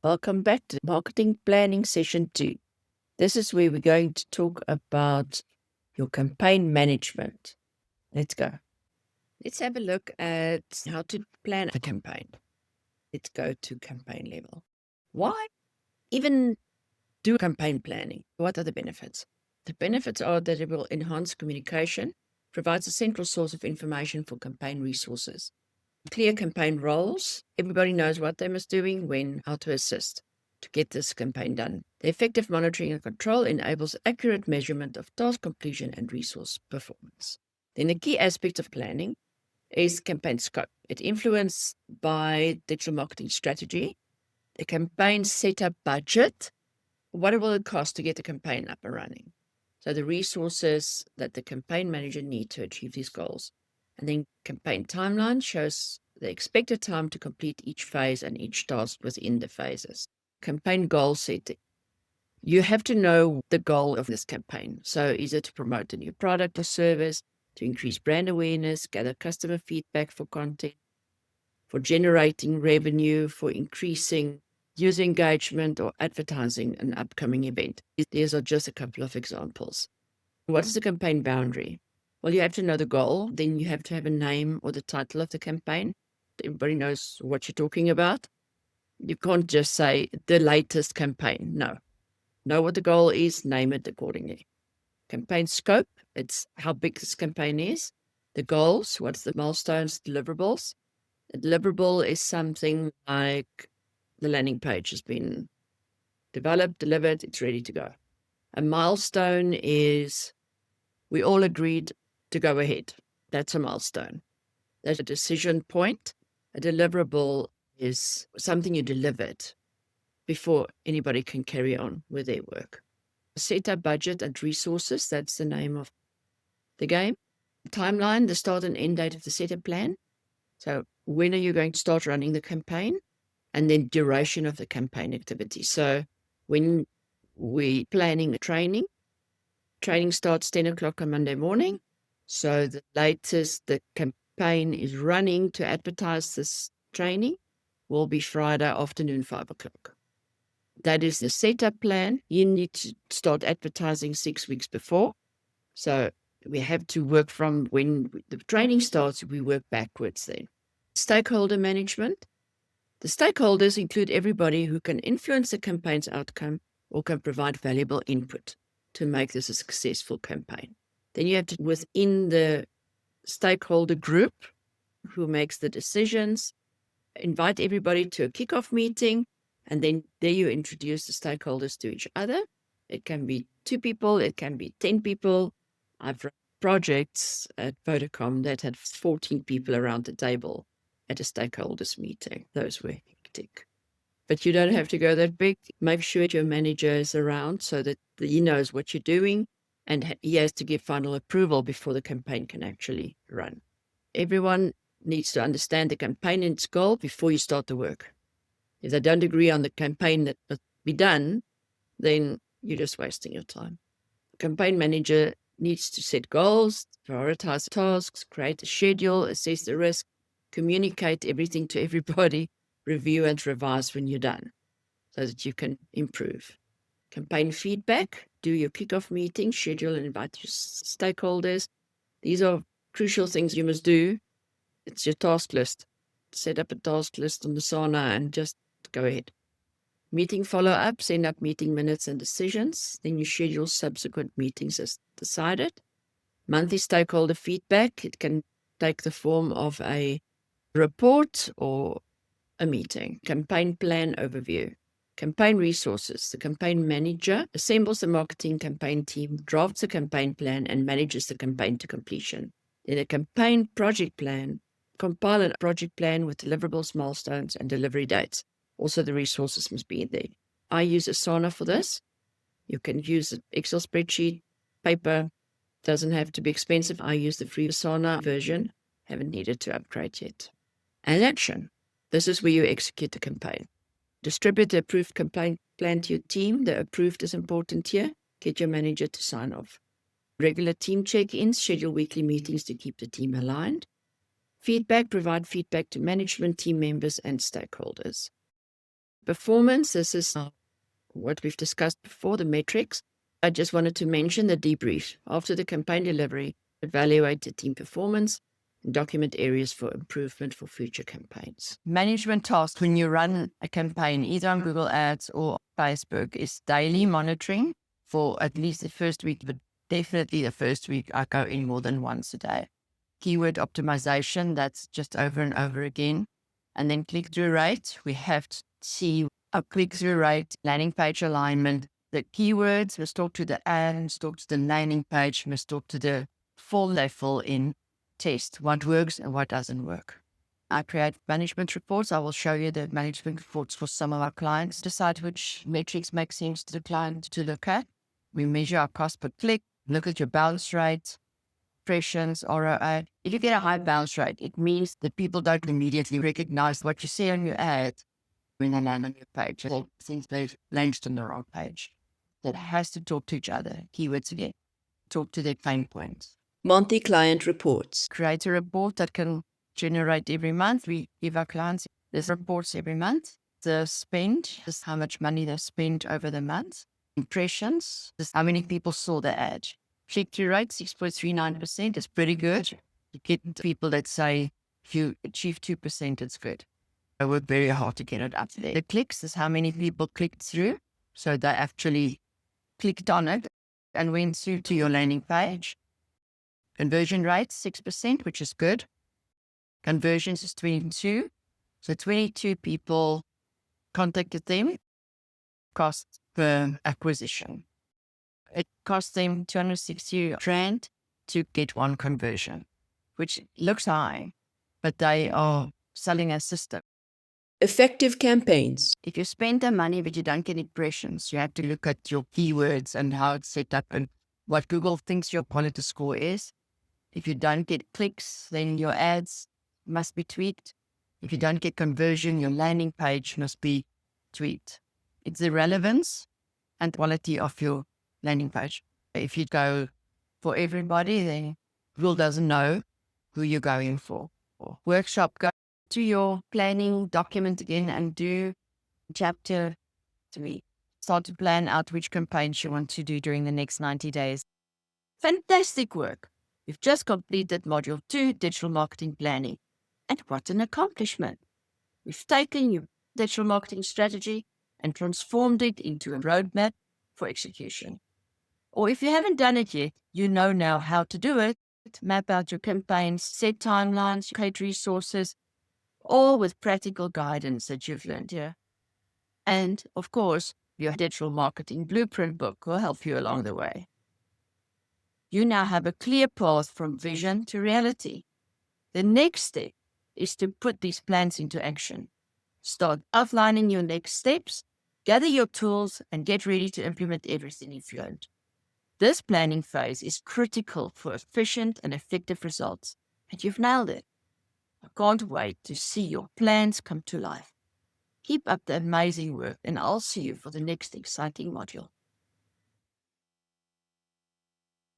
Welcome back to Marketing Planning Session 2. This is where we're going to talk about your campaign management. Let's go. Let's have a look at how to plan a campaign. Let's go to campaign level. Why even do campaign planning? What are the benefits? The benefits are that it will enhance communication, provides a central source of information for campaign resources. Clear campaign roles. Everybody knows what they must be doing, when, how to assist to get this campaign done. The effective monitoring and control enables accurate measurement of task completion and resource performance. Then the key aspect of planning is campaign scope. It's influenced by digital marketing strategy, the campaign setup budget, what will it cost to get the campaign up and running? So the resources that the campaign manager need to achieve these goals. And then campaign timeline shows the expected time to complete each phase and each task within the phases. Campaign goal setting. You have to know the goal of this campaign. So is it to promote a new product or service, to increase brand awareness, gather customer feedback for content, for generating revenue, for increasing user engagement, or advertising an upcoming event? These are just a couple of examples. What is the campaign boundary? Well, you have to know the goal. Then you have to have a name or the title of the campaign. Everybody knows what you're talking about. You can't just say the latest campaign. No. Know what the goal is, name it accordingly. Campaign scope, it's how big this campaign is. The goals, what's the milestones, deliverables. A deliverable is something like the landing page has been developed, delivered, it's ready to go. A milestone is we all agreed to go ahead. That's a milestone. That's a decision point. A deliverable is something you delivered before anybody can carry on with their work. Setup budget and resources, that's the name of the game. Timeline, the start and end date of the setup plan. So when are you going to start running the campaign? And then duration of the campaign activity. So when we're planning the training starts 10 o'clock on Monday morning. So the latest the campaign is running to advertise this training will be Friday afternoon, 5 o'clock. That is the setup plan. You need to start advertising 6 weeks before. So we have to work from when the training starts, we work backwards then. Stakeholder management. The stakeholders include everybody who can influence the campaign's outcome or can provide valuable input to make this a successful campaign. Then you have to, within the stakeholder group who makes the decisions, invite everybody to a kickoff meeting, and then there you introduce the stakeholders to each other. It can be 2 people, it can be 10 people. I've run projects at Vodacom that had 14 people around the table at a stakeholders meeting. Those were hectic. But you don't have to go that big. Make sure your manager is around so that he knows what you're doing, and he has to give final approval before the campaign can actually run. Everyone needs to understand the campaign and its goal before you start the work. If they don't agree on the campaign that must be done, then you're just wasting your time. The campaign manager needs to set goals, prioritize tasks, create a schedule, assess the risk, communicate everything to everybody, review and revise when you're done so that you can improve. Campaign feedback, do your kickoff meeting, schedule and invite your stakeholders. These are crucial things you must do. It's your task list. Set up a task list on the Asana and just go ahead. Meeting follow-up, send up meeting minutes and decisions. Then you schedule subsequent meetings as decided. Monthly stakeholder feedback, it can take the form of a report or a meeting. Campaign plan overview. Campaign resources. The campaign manager assembles the marketing campaign team, drafts a campaign plan, and manages the campaign to completion. Then a campaign project plan. Compile a project plan with deliverables, milestones, and delivery dates. Also, the resources must be in there. I use Asana for this. You can use an Excel spreadsheet, paper. Doesn't have to be expensive. I use the free Asana version. Haven't needed to upgrade yet. And action. This is where you execute the campaign. Distribute the approved campaign plan to your team. The approved is important here. Get your manager to sign off. Regular team check-ins. Schedule weekly meetings to keep the team aligned. Feedback. Provide feedback to management, team members, and stakeholders. performance. This is what we've discussed before, the metrics. I just wanted to mention the debrief. After the campaign delivery, evaluate the team performance and document areas for improvement for future campaigns. Management tasks when you run a campaign, either on Google Ads or Facebook, is daily monitoring for at least the first week, but definitely the first week I go in more than once a day. Keyword optimization, that's just over and over again. And then click-through rate, we have to see a click-through rate, landing page alignment, the keywords must talk to the ad, must talk to the landing page, must talk to the full level in test, what works and what doesn't work. I create management reports. I will show you the management reports for some of our clients, decide which metrics make sense to the client to look at. We measure our cost per click, look at your bounce rate, impressions, ROI. If you get a high bounce rate, it means that people don't immediately recognize what you see on your ad when they land on your page. They think they've landed on the wrong page. That has to talk to each other. Keywords again. Talk to their pain points. Monthly client reports. Create a report that can generate every month. We give our clients these reports every month. The spend, just how much money they spent over the month. Impressions, just how many people saw the ad. Click-through rate, 6.39% is pretty good. You get people that say, if you achieve 2%, it's good. I work very hard to get it up there. The clicks is how many people clicked through. So they actually clicked on it and went through to your landing page. Conversion rate, 6%, which is good. Conversions is 22. So 22 people contacted them. Cost per acquisition. It cost them 260 Rand to get one conversion, which looks high, but they are selling a system. Effective campaigns. If you spend the money but you don't get impressions, you have to look at your keywords and how it's set up and what Google thinks your quality score is. If you don't get clicks, then your ads must be tweaked. If you don't get conversion, your landing page must be tweaked. It's the relevance and quality of your landing page. If you go for everybody, then Google doesn't know who you're going for. Workshop, go to your planning document again and do chapter 3. Start to plan out which campaigns you want to do during the next 90 days. Fantastic work. You've just completed Module 2, Digital Marketing Planning. And what an accomplishment. We've taken your digital marketing strategy and transformed it into a roadmap for execution. Or if you haven't done it yet, you know now how to do it. Map out your campaigns, set timelines, create resources, all with practical guidance that you've learned here. And, of course, your digital marketing blueprint book will help you along the way. You now have a clear path from vision to reality. The next step is to put these plans into action. Start outlining your next steps, gather your tools, and get ready to implement everything you've learned. This planning phase is critical for efficient and effective results, and you've nailed it. I can't wait to see your plans come to life. Keep up the amazing work, and I'll see you for the next exciting module.